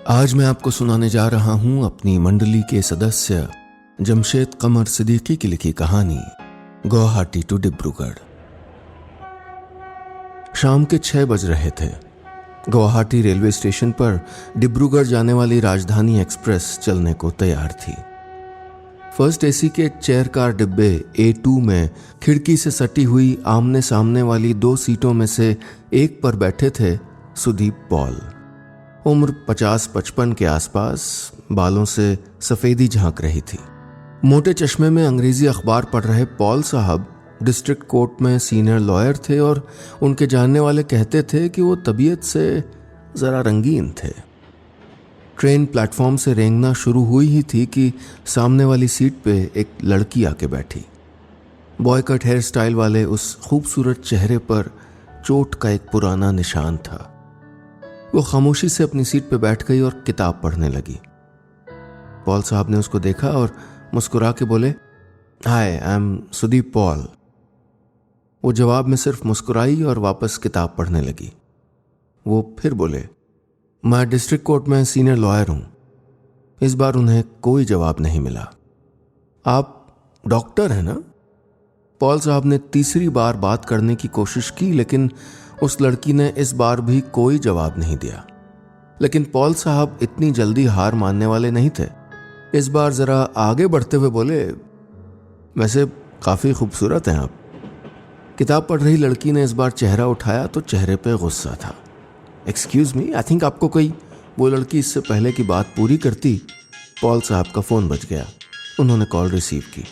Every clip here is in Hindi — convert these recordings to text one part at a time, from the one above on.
आज मैं आपको सुनाने जा रहा हूं अपनी मंडली के सदस्य जमशेद कमर सिद्दीकी की लिखी कहानी गुवाहाटी टू डिब्रूगढ़। शाम के 6 बज रहे थे। गुवाहाटी रेलवे स्टेशन पर डिब्रूगढ़ जाने वाली राजधानी एक्सप्रेस चलने को तैयार थी। फर्स्ट एसी के चेयर कार डिब्बे A2 में खिड़की से सटी हुई आमने सामने वाली 2 सीटों में से एक पर बैठे थे सुदीप पॉल। उम्र 50-55 के आसपास, बालों से सफेदी झांक रही थी। मोटे चश्मे में अंग्रेजी अखबार पढ़ रहे पॉल साहब डिस्ट्रिक्ट कोर्ट में सीनियर लॉयर थे और उनके जानने वाले कहते थे कि वो तबीयत से जरा रंगीन थे। ट्रेन प्लेटफॉर्म से रेंगना शुरू हुई ही थी कि सामने वाली सीट पे एक लड़की आके बैठी। बॉय कट हेयर स्टाइल वाले उस खूबसूरत चेहरे पर चोट का एक पुराना निशान था। वो खामोशी से अपनी सीट पे बैठ गई और किताब पढ़ने लगी। पॉल साहब ने उसको देखा और मुस्कुरा के बोले, हाय, आई एम सुदीप पॉल। वो जवाब में सिर्फ मुस्कुराई और वापस किताब पढ़ने लगी। वो फिर बोले, मैं डिस्ट्रिक्ट कोर्ट में सीनियर लॉयर हूं। इस बार उन्हें कोई जवाब नहीं मिला। आप डॉक्टर हैं ना? पॉल साहब ने तीसरी बार बात करने की कोशिश की, लेकिन उस लड़की ने इस बार भी कोई जवाब नहीं दिया। लेकिन पॉल साहब इतनी जल्दी हार मानने वाले नहीं थे। इस बार जरा आगे बढ़ते हुए बोले, वैसे काफी खूबसूरत हैं आप। किताब पढ़ रही लड़की ने इस बार चेहरा उठाया तो चेहरे पे गुस्सा था। एक्सक्यूज मी, आई थिंक आपको कोई। वो लड़की इससे पहले की बात पूरी करती, पॉल साहब का फोन बज गया। उन्होंने कॉल रिसीव की।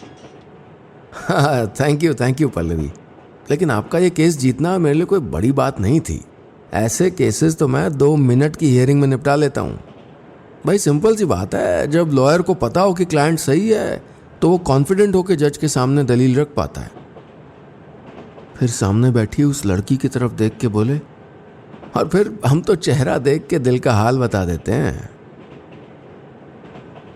हाँ, थैंक यू पल्लवी, लेकिन आपका ये केस जीतना मेरे लिए कोई बड़ी बात नहीं थी। ऐसे केसेस तो मैं 2 मिनट की हियरिंग में निपटा लेता हूँ। भाई सिंपल सी बात है, जब लॉयर को पता हो कि क्लाइंट सही है तो वो कॉन्फिडेंट होकर जज के सामने दलील रख पाता है। फिर सामने बैठी उस लड़की की तरफ देख के बोले, और फिर हम तो चेहरा देख के दिल का हाल बता देते हैं।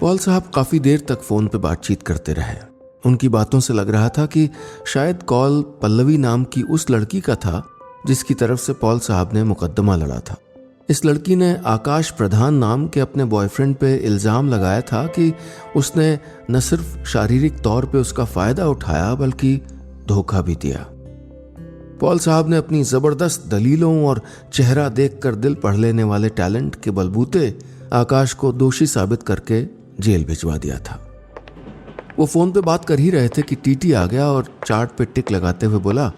पॉल साहब काफी देर तक फोन पे बातचीत करते रहे। उनकी बातों से लग रहा था कि शायद कॉल पल्लवी नाम की उस लड़की का था जिसकी तरफ से पॉल साहब ने मुकदमा लड़ा था। इस लड़की ने आकाश प्रधान नाम के अपने बॉयफ्रेंड पे इल्जाम लगाया था कि उसने न सिर्फ शारीरिक तौर पे उसका फायदा उठाया बल्कि धोखा भी दिया। पॉल साहब ने अपनी जबरदस्त दलीलों और चेहरा देखकर दिल पढ़ लेने वाले टैलेंट के बलबूते आकाश को दोषी साबित करके जेल भिजवा दिया था। वो फोन पे बात कर ही रहे थे कि टीटी आ गया और चार्ट पे टिक लगाते हुए बोला,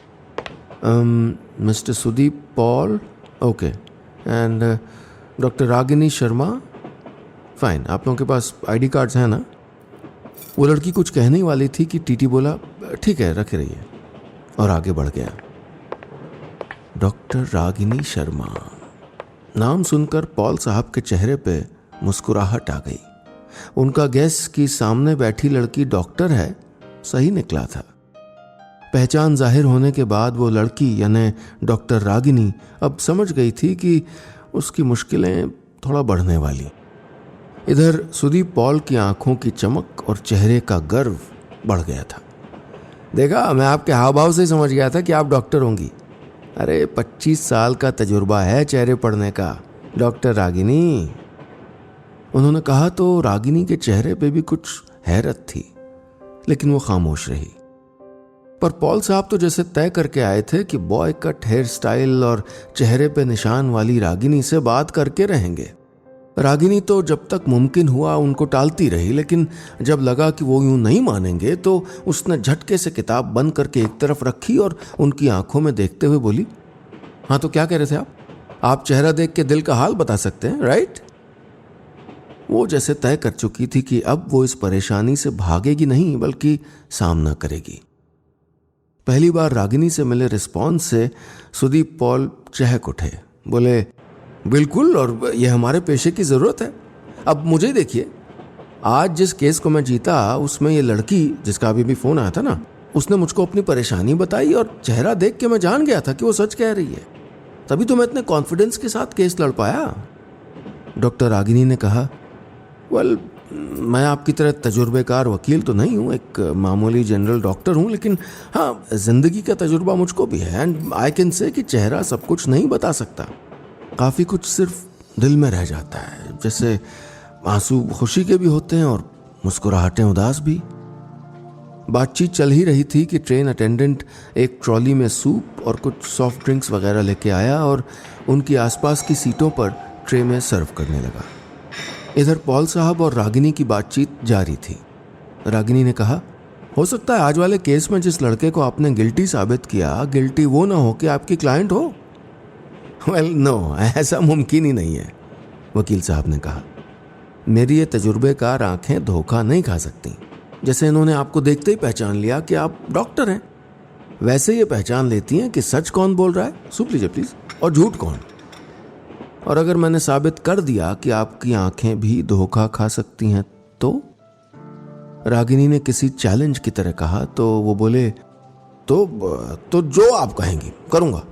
mister Sudeep Paul, okay, and doctor Ragini Sharma, fine. आप लोगों के पास आईडी कार्ड्स हैं ना? वो लड़की कुछ कहने ही वाली थी कि टीटी बोला, ठीक है, रखे रहिए, और आगे बढ़ गया। डॉक्टर रागिनी शर्मा नाम सुनकर पॉल साहब के चेहरे पे मुस्कुराहट आ गई। उनका गैस कि सामने बैठी लड़की डॉक्टर है सही निकला था। पहचान जाहिर होने के बाद वो लड़की यानी डॉक्टर रागिनी अब समझ गई थी कि उसकी मुश्किलें थोड़ा बढ़ने वाली। इधर सुदीप पॉल की आंखों की चमक और चेहरे का गर्व बढ़ गया था। देखा, मैं आपके हाव भाव से समझ गया था कि आप डॉक्टर होंगी। अरे 25 साल का तजुर्बा है चेहरे पढ़ने का, डॉक्टर रागिनी। उन्होंने कहा तो रागिनी के चेहरे पे भी कुछ हैरत थी, लेकिन वो खामोश रही। पर पॉल साहब तो जैसे तय करके आए थे कि बॉय कट हेयर स्टाइल और चेहरे पे निशान वाली रागिनी से बात करके रहेंगे। रागिनी तो जब तक मुमकिन हुआ उनको टालती रही, लेकिन जब लगा कि वो यूं नहीं मानेंगे तो उसने झटके से किताब बंद करके एक तरफ रखी और उनकी आंखों में देखते हुए बोली, हाँ तो क्या कह रहे थे आप चेहरा देख के दिल का हाल बता सकते हैं, राइट? वो जैसे तय कर चुकी थी कि अब वो इस परेशानी से भागेगी नहीं बल्कि सामना करेगी। पहली बार रागिनी से मिले रिस्पॉन्स से सुदीप पॉल चहक उठे। बोले, बिल्कुल, और ये हमारे पेशे की जरूरत है। अब मुझे देखिए, आज जिस केस को मैं जीता उसमें ये लड़की जिसका अभी भी फोन आया था ना, उसने मुझको अपनी परेशानी बताई और चेहरा देख के मैं जान गया था कि वो सच कह रही है। तभी तो मैं इतने कॉन्फिडेंस के साथ केस लड़ पाया। डॉक्टर रागिनी ने कहा, वेल, मैं आपकी तरह तजुर्बेकार वकील तो नहीं हूँ, एक मामूली जनरल डॉक्टर हूँ, लेकिन हाँ, जिंदगी का तजुर्बा मुझको भी है एंड आई कैन से कि चेहरा सब कुछ नहीं बता सकता। काफ़ी कुछ सिर्फ दिल में रह जाता है, जैसे आंसू खुशी के भी होते हैं और मुस्कुराहटें उदास भी। बातचीत चल ही रही थी कि ट्रेन अटेंडेंट एक ट्रॉली में सूप और कुछ सॉफ्ट ड्रिंक्स वगैरह लेके आया और उनकी आसपास की सीटों पर ट्रे में सर्व करने लगा। इधर पॉल साहब और रागिनी की बातचीत जारी थी। रागिनी ने कहा, हो सकता है आज वाले केस में जिस लड़के को आपने गिल्टी साबित किया, गिल्टी वो ना हो कि आपकी क्लाइंट हो। वेल नो, ऐसा मुमकिन ही नहीं है, वकील साहब ने कहा। मेरी ये तजुर्बेकार आंखें धोखा नहीं खा सकती। जैसे इन्होंने आपको देखते ही पहचान लिया कि आप डॉक्टर हैं, वैसे ये पहचान लेती हैं कि सच कौन बोल रहा है, सूप लीजिए प्लीज, और झूठ कौन। और अगर मैंने साबित कर दिया कि आपकी आंखें भी धोखा खा सकती हैं तो? रागिनी ने किसी चैलेंज की तरह कहा तो वो बोले, तो जो आप कहेंगी करूंगा।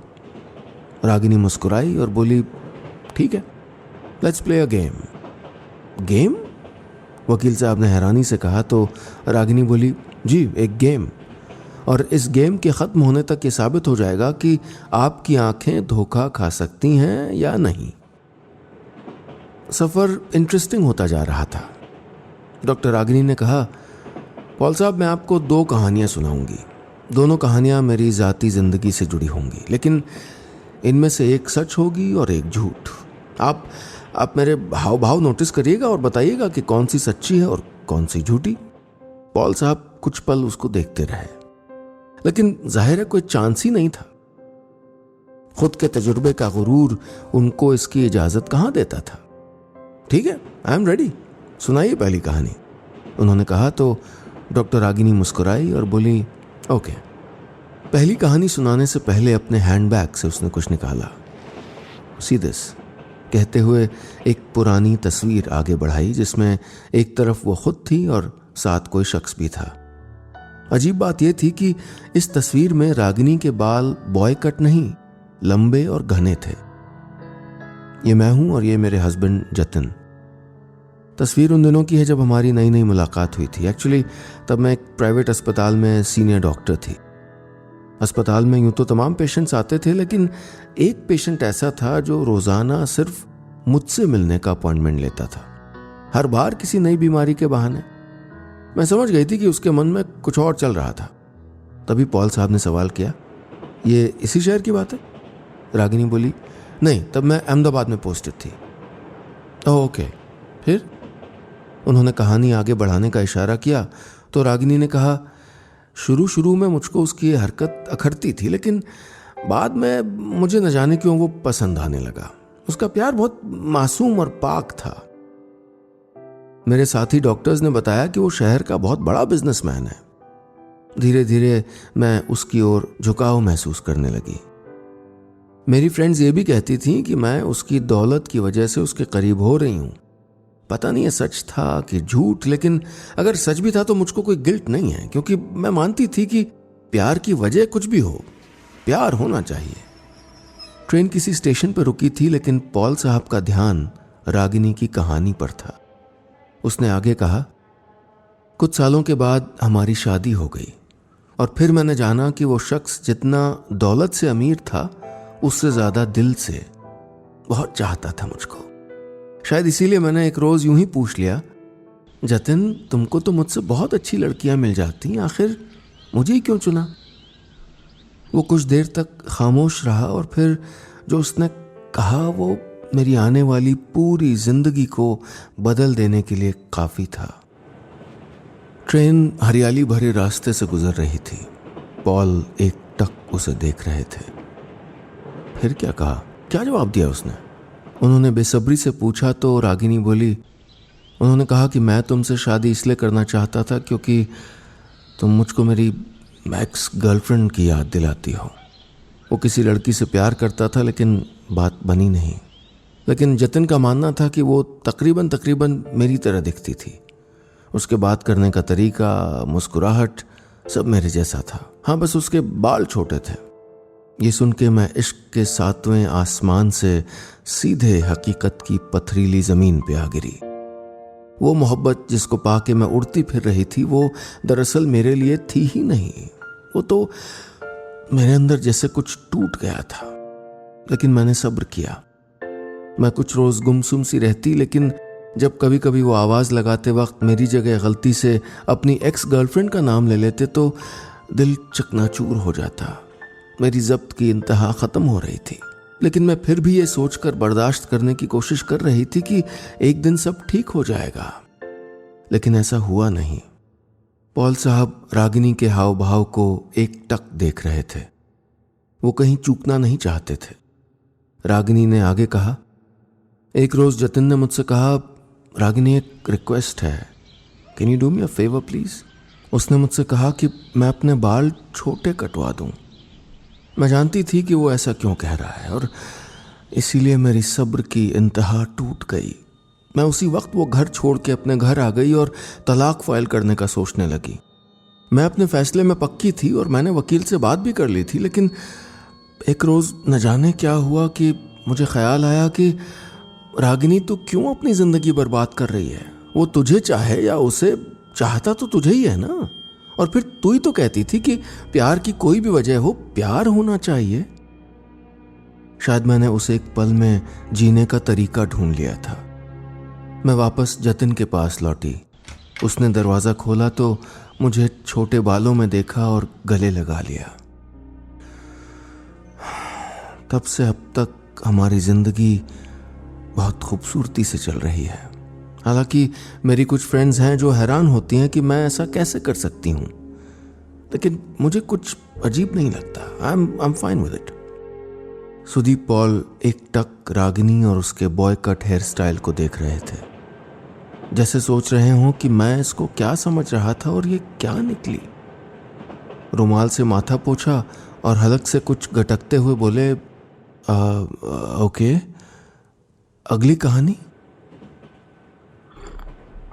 रागिनी मुस्कुराई और बोली, ठीक है, let's play a game. Game? वकील साहब ने हैरानी से कहा तो रागिनी बोली, जी एक गेम, और इस गेम के ख़त्म होने तक ये साबित हो जाएगा कि आपकी आंखें धोखा खा सकती हैं या नहीं। सफ़र इंटरेस्टिंग होता जा रहा था। डॉक्टर रागिनी ने कहा, पॉल साहब मैं आपको 2 कहानियां सुनाऊंगी। दोनों कहानियां मेरी ज़ाती ज़िंदगी से जुड़ी होंगी, लेकिन इनमें से एक सच होगी और एक झूठ। आप मेरे हाव भाव नोटिस करिएगा और बताइएगा कि कौन सी सच्ची है और कौन सी झूठी। पॉल साहब कुछ पल उसको देखते रहे, लेकिन जाहिर है कोई चांस ही नहीं था। खुद के तजुर्बे का गुरूर उनको इसकी इजाजत कहां देता था। ठीक है, आई एम रेडी, सुनाइए पहली कहानी, उन्होंने कहा तो डॉक्टर रागिनी मुस्कुराई और बोली, ओके। पहली कहानी सुनाने से पहले अपने हैंडबैग से उसने कुछ निकाला। सी दिस, कहते हुए एक पुरानी तस्वीर आगे बढ़ाई जिसमें एक तरफ वो खुद थी और साथ कोई शख्स भी था। अजीब बात यह थी कि इस तस्वीर में रागिनी के बाल बॉय कट नहीं, लंबे और घने थे। ये मैं हूं और ये मेरे हस्बैंड जतिन। तस्वीर उन दिनों की है जब हमारी नई नई मुलाकात हुई थी। एक्चुअली तब मैं एक प्राइवेट अस्पताल में सीनियर डॉक्टर थी। अस्पताल में यूं तो तमाम पेशेंट्स आते थे, लेकिन एक पेशेंट ऐसा था जो रोजाना सिर्फ मुझसे मिलने का अपॉइंटमेंट लेता था, हर बार किसी नई बीमारी के बहाने। मैं समझ गई थी कि उसके मन में कुछ और चल रहा था। तभी पॉल साहब ने सवाल किया, ये इसी शहर की बात है? रागिनी बोली, नहीं, तब मैं अहमदाबाद में पोस्टेड थी। ओके, फिर? उन्होंने कहानी आगे बढ़ाने का इशारा किया तो रागिनी ने कहा, शुरू में मुझको उसकी ये हरकत अखरती थी, लेकिन बाद में मुझे न जाने क्यों वो पसंद आने लगा। उसका प्यार बहुत मासूम और पाक था। मेरे साथी डॉक्टर्स ने बताया कि वो शहर का बहुत बड़ा बिजनेसमैन है। धीरे धीरे मैं उसकी ओर झुकाव महसूस करने लगी। मेरी फ्रेंड्स ये भी कहती थीं कि मैं उसकी दौलत की वजह से उसके करीब हो रही हूं। पता नहीं ये सच था कि झूठ, लेकिन अगर सच भी था तो मुझको कोई गिल्ट नहीं है, क्योंकि मैं मानती थी कि प्यार की वजह कुछ भी हो, प्यार होना चाहिए। ट्रेन किसी स्टेशन पर रुकी थी, लेकिन पॉल साहब का ध्यान रागिनी की कहानी पर था। उसने आगे कहा, कुछ सालों के बाद हमारी शादी हो गई और फिर मैंने जाना कि वो शख्स जितना दौलत से अमीर था, उससे ज्यादा दिल से बहुत चाहता था मुझको। शायद इसीलिए मैंने एक रोज यूं ही पूछ लिया, जतिन तुमको तो मुझसे बहुत अच्छी लड़कियां मिल जाती, आखिर मुझे ही क्यों चुना? वो कुछ देर तक खामोश रहा और फिर जो उसने कहा वो मेरी आने वाली पूरी जिंदगी को बदल देने के लिए काफी था। ट्रेन हरियाली भरे रास्ते से गुजर रही थी। पॉल एक टक उसे देख रहे थे। फिर क्या कहा, क्या जवाब दिया उसने? उन्होंने बेसब्री से पूछा तो रागिनी बोली, उन्होंने कहा कि मैं तुमसे शादी इसलिए करना चाहता था क्योंकि तुम मुझको मेरी एक्स गर्लफ्रेंड की याद दिलाती हो। वो किसी लड़की से प्यार करता था, लेकिन बात बनी नहीं। लेकिन जतिन का मानना था कि वो तकरीबन मेरी तरह दिखती थी। उसके बात करने का तरीका, मुस्कुराहट, सब मेरे जैसा था। हाँ, बस उसके बाल छोटे थे। ये सुन के मैं इश्क के 7वें आसमान से सीधे हकीकत की पथरीली जमीन पे आ गिरी। वो मोहब्बत जिसको पाके मैं उड़ती फिर रही थी, वो दरअसल मेरे लिए थी ही नहीं। वो तो मेरे अंदर जैसे कुछ टूट गया था। लेकिन मैंने सब्र किया। मैं कुछ रोज गुमसुम सी रहती, लेकिन जब कभी कभी वो आवाज़ लगाते वक्त मेरी जगह गलती से अपनी एक्स गर्लफ्रेंड का नाम ले लेते तो दिल चकनाचूर हो जाता। मेरी जब्त की इंतहा ख़त्म हो रही थी, लेकिन मैं फिर भी ये सोचकर बर्दाश्त करने की कोशिश कर रही थी कि एक दिन सब ठीक हो जाएगा। लेकिन ऐसा हुआ नहीं। पॉल साहब रागिनी के हाव भाव को एक टक देख रहे थे। वो कहीं चूकना नहीं चाहते थे। रागिनी ने आगे कहा, एक रोज जतिन ने मुझसे कहा, रागिनी एक रिक्वेस्ट है, can you do me a favour please. उसने मुझसे कहा कि मैं अपने बाल छोटे कटवा दूं। मैं जानती थी कि वो ऐसा क्यों कह रहा है और इसीलिए मेरी सब्र की इंतहा टूट गई। मैं उसी वक्त वो घर छोड़ के अपने घर आ गई और तलाक फाइल करने का सोचने लगी। मैं अपने फैसले में पक्की थी और मैंने वकील से बात भी कर ली थी, लेकिन एक रोज न जाने क्या हुआ कि मुझे ख्याल आया कि रागिनी तो क्यों अपनी जिंदगी बर्बाद कर रही है। वो तुझे चाहे या उसे, चाहता तो तुझे ही है ना। और फिर तू ही तो कहती थी कि प्यार की कोई भी वजह हो, प्यार होना चाहिए। शायद मैंने उसे एक पल में जीने का तरीका ढूंढ लिया था। मैं वापस जतिन के पास लौटी। उसने दरवाज़ा खोला तो मुझे छोटे बालों में देखा और गले लगा लिया। तब से अब तक हमारी ज़िंदगी बहुत खूबसूरती से चल रही है। हालांकि मेरी कुछ फ्रेंड्स हैं जो हैरान होती हैं कि मैं ऐसा कैसे कर सकती हूँ, लेकिन मुझे कुछ अजीब नहीं लगता। I am fine with it. Sudeep Paul एक टक रागिनी और उसके बॉय कट हेयर स्टाइल को देख रहे थे, जैसे सोच रहे हों कि मैं इसको क्या समझ रहा था और ये क्या निकली। रुमाल से माथा पोंछा और हलक से कुछ गटकते हुए बोले, ओके, अगली कहानी।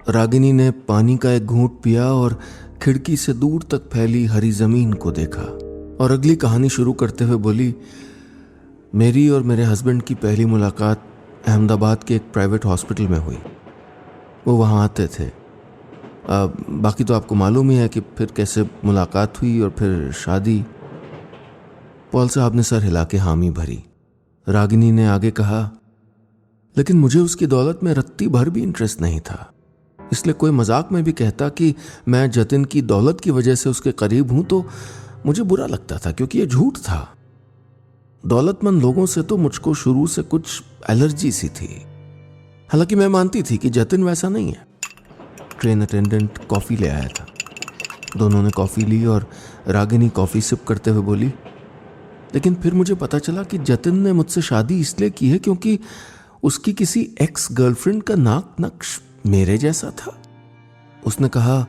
रागिनी ने पानी का एक घूंट पिया और खिड़की से दूर तक फैली हरी जमीन को देखा और अगली कहानी शुरू करते हुए बोली, मेरी और मेरे हस्बैंड की पहली मुलाकात अहमदाबाद के एक प्राइवेट हॉस्पिटल में हुई। वो वहाँ आते थे। बाकी तो आपको मालूम ही है कि फिर कैसे मुलाकात हुई और फिर शादी। पॉल साहब ने सर हिला के हामी भरी। रागिनी ने आगे कहा, लेकिन मुझे उसकी दौलत में रत्ती भर भी इंटरेस्ट नहीं था। इसलिए कोई मजाक में भी कहता कि मैं जतिन की दौलत की वजह से उसके करीब हूं तो मुझे बुरा लगता था, क्योंकि ये झूठ था। दौलतमंद लोगों से तो मुझको शुरू से कुछ एलर्जी सी थी। हालांकि मैं मानती थी कि जतिन वैसा नहीं है। ट्रेन अटेंडेंट कॉफ़ी ले आया था। दोनों ने कॉफ़ी ली और रागिनी कॉफ़ी सिप करते हुए बोली, लेकिन फिर मुझे पता चला कि जतिन ने मुझसे शादी इसलिए की है क्योंकि उसकी किसी एक्स गर्लफ्रेंड का नाक नक्श मेरे जैसा था। उसने कहा,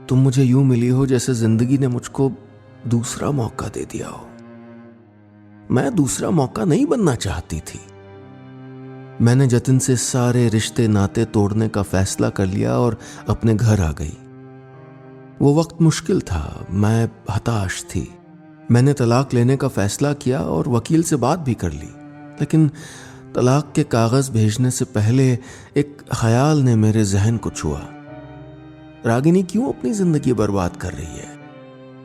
तुम मुझे यूं मिली हो जैसे जिंदगी ने मुझको दूसरा मौका दे दिया हो। मैं दूसरा मौका नहीं बनना चाहती थी। मैंने जतिन से सारे रिश्ते नाते तोड़ने का फैसला कर लिया और अपने घर आ गई। वो वक्त मुश्किल था, मैं हताश थी। मैंने तलाक लेने का फैसला किया और वकील से बात भी कर ली, लेकिन तलाक के कागज भेजने से पहले एक ख्याल ने मेरे जहन को छुआ। रागिनी क्यों अपनी जिंदगी बर्बाद कर रही है?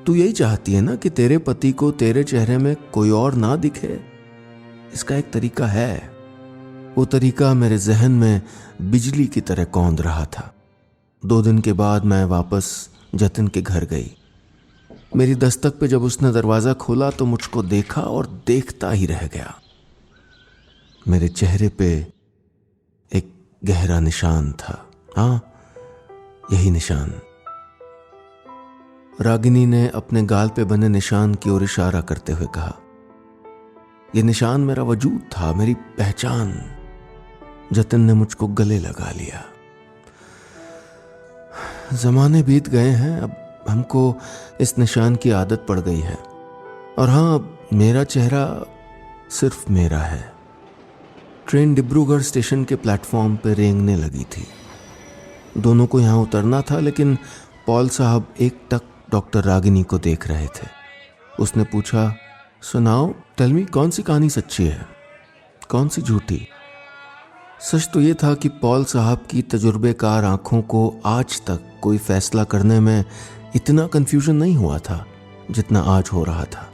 तू यही चाहती है ना कि तेरे पति को तेरे चेहरे में कोई और ना दिखे? इसका एक तरीका है। वो तरीका मेरे जहन में बिजली की तरह कौंध रहा था। 2 दिन के बाद मैं वापस जतिन के घर गई। मेरी दस्तक पे जब उसने दरवाजा खोला तो मुझको देखा और देखता ही रह गया। मेरे चेहरे पे एक गहरा निशान था। हाँ, यही निशान। रागिनी ने अपने गाल पे बने निशान की ओर इशारा करते हुए कहा, यह निशान मेरा वजूद था, मेरी पहचान। जतिन ने मुझको गले लगा लिया। जमाने बीत गए हैं, अब हमको इस निशान की आदत पड़ गई है। और हाँ, अब मेरा चेहरा सिर्फ मेरा है। ट्रेन डिब्रूगढ़ स्टेशन के प्लेटफॉर्म पर रेंगने लगी थी। दोनों को यहाँ उतरना था, लेकिन पॉल साहब एक टक डॉक्टर रागिनी को देख रहे थे। उसने पूछा, सुनाओ, टेल मी, कौन सी कहानी सच्ची है, कौन सी झूठी? सच तो ये था कि पॉल साहब की तजुर्बेकार आंखों को आज तक कोई फैसला करने में इतना कंफ्यूजन नहीं हुआ था जितना आज हो रहा था।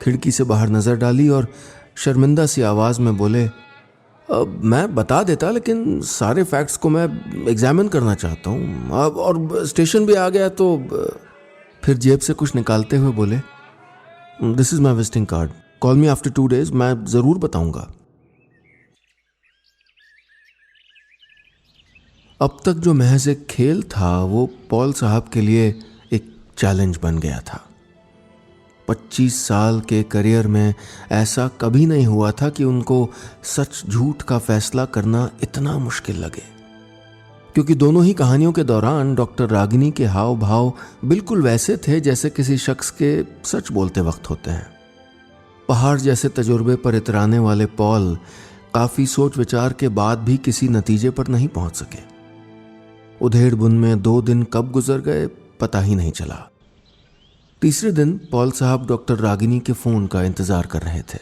खिड़की से बाहर नजर डाली और शर्मिंदा सी आवाज में बोले, मैं बता देता, लेकिन सारे फैक्ट्स को मैं एग्जामिन करना चाहता हूँ। अब और स्टेशन भी आ गया तो फिर जेब से कुछ निकालते हुए बोले, this is my visiting card, call me after 2 days, मैं ज़रूर बताऊंगा। अब तक जो महज एक खेल था वो पॉल साहब के लिए एक चैलेंज बन गया था। 25 साल के करियर में ऐसा कभी नहीं हुआ था कि उनको सच झूठ का फैसला करना इतना मुश्किल लगे, क्योंकि दोनों ही कहानियों के दौरान डॉक्टर रागिनी के हाव भाव बिल्कुल वैसे थे जैसे किसी शख्स के सच बोलते वक्त होते हैं। पहाड़ जैसे तजुर्बे पर इतराने वाले पॉल काफी सोच विचार के बाद भी किसी नतीजे पर नहीं पहुंच सके। उधेड़ बुन में 2 दिन कब गुजर गए पता ही नहीं चला। तीसरे दिन पॉल साहब डॉक्टर रागिनी के फोन का इंतजार कर रहे थे।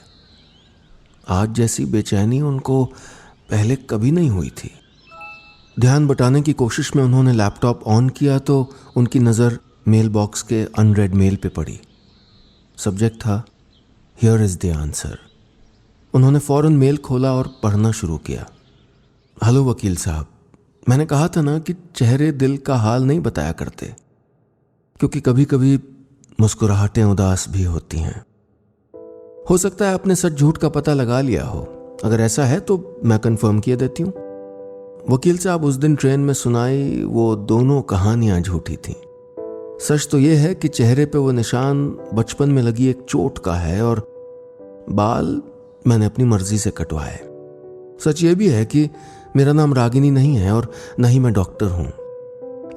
आज जैसी बेचैनी उनको पहले कभी नहीं हुई थी। ध्यान बटाने की कोशिश में उन्होंने लैपटॉप ऑन किया तो उनकी नज़र मेल बॉक्स के अनरेड मेल पे पड़ी। सब्जेक्ट था, हियर इज द आंसर। उन्होंने फौरन मेल खोला और पढ़ना शुरू किया। हेलो वकील साहब, मैंने कहा था ना कि चेहरे दिल का हाल नहीं बताया करते, क्योंकि कभी कभी मुस्कुराहटें उदास भी होती हैं। हो सकता है आपने सच झूठ का पता लगा लिया हो। अगर ऐसा है तो मैं कंफर्म किए देती हूँ। वकील साहब, उस दिन ट्रेन में सुनाई वो दोनों कहानियां झूठी थीं। सच तो यह है कि चेहरे पे वो निशान बचपन में लगी एक चोट का है और बाल मैंने अपनी मर्जी से कटवाए। सच ये भी है कि मेरा नाम रागिनी नहीं है और न ही मैं डॉक्टर हूं।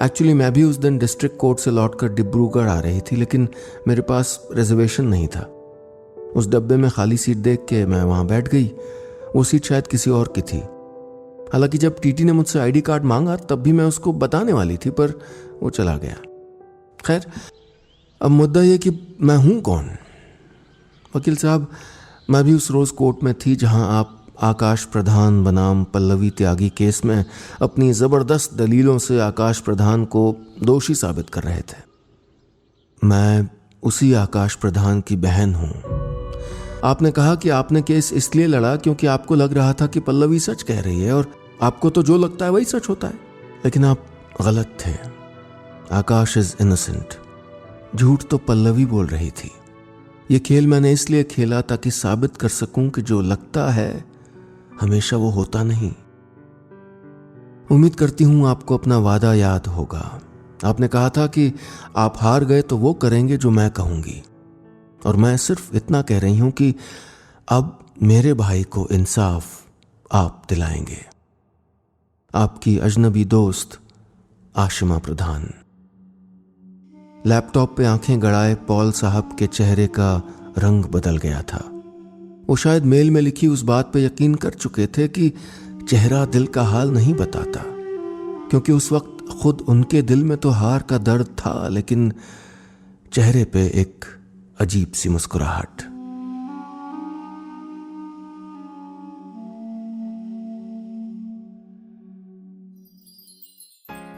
एक्चुअली मैं भी उस दिन डिस्ट्रिक्ट कोर्ट से लौटकर डिब्रूगढ़ आ रही थी, लेकिन मेरे पास रिजर्वेशन नहीं था। उस डब्बे में खाली सीट देख के मैं वहां बैठ गई। वो सीट शायद किसी और की थी। हालांकि जब टीटी ने मुझसे आईडी कार्ड मांगा तब भी मैं उसको बताने वाली थी, पर वो चला गया। खैर, अब मुद्दा यह कि मैं हूं कौन। वकील साहब, मैं भी उस रोज कोर्ट में थी जहां आप आकाश प्रधान बनाम पल्लवी त्यागी केस में अपनी जबरदस्त दलीलों से आकाश प्रधान को दोषी साबित कर रहे थे। मैं उसी आकाश प्रधान की बहन हूं। आपने कहा कि आपने केस इसलिए लड़ा क्योंकि आपको लग रहा था कि पल्लवी सच कह रही है और आपको तो जो लगता है वही सच होता है, लेकिन आप गलत थे। आकाश इज इनोसेंट। झूठ तो पल्लवी बोल रही थी। ये खेल मैंने इसलिए खेला ताकि साबित कर सकूं कि जो लगता है हमेशा वो होता नहीं। उम्मीद करती हूं आपको अपना वादा याद होगा। आपने कहा था कि आप हार गए तो वो करेंगे जो मैं कहूंगी, और मैं सिर्फ इतना कह रही हूं कि अब मेरे भाई को इंसाफ आप दिलाएंगे। आपकी अजनबी दोस्त आशिमा प्रधान। लैपटॉप पे आंखें गड़ाए पॉल साहब के चेहरे का रंग बदल गया था। वो शायद मेल में लिखी उस बात पे यकीन कर चुके थे कि चेहरा दिल का हाल नहीं बताता, क्योंकि उस वक्त खुद उनके दिल में तो हार का दर्द था, लेकिन चेहरे पे एक अजीब सी मुस्कुराहट।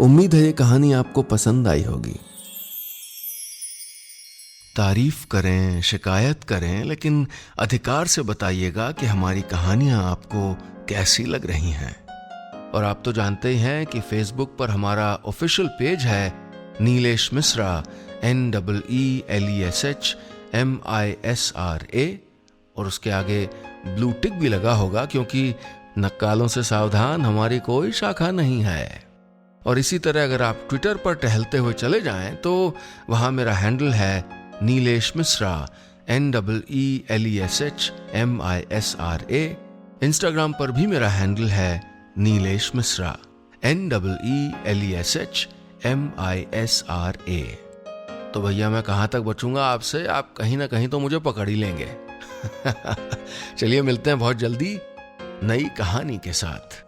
उम्मीद है ये कहानी आपको पसंद आई होगी। तारीफ करें, शिकायत करें, लेकिन अधिकार से बताइएगा कि हमारी कहानियां आपको कैसी लग रही हैं। और आप तो जानते ही हैं कि फेसबुक पर हमारा ऑफिशियल पेज है नीलेश मिश्रा, NEELESHMISRA, और उसके आगे ब्लू टिक भी लगा होगा, क्योंकि नक्कालों से सावधान हमारी कोई शाखा नहीं है। और इसी तरह अगर आप ट्विटर पर टहलते हुए चले जाएं तो वहां मेरा हैंडल है नीलेश मिश्रा, NEELESHMISRA। इंस्टाग्राम पर भी मेरा हैंडल है नीलेश मिश्रा, NEELESHMISRA। तो भैया मैं कहां तक बचूंगा आपसे, आप कहीं ना कहीं तो मुझे पकड़ ही लेंगे। चलिए मिलते हैं बहुत जल्दी नई कहानी के साथ।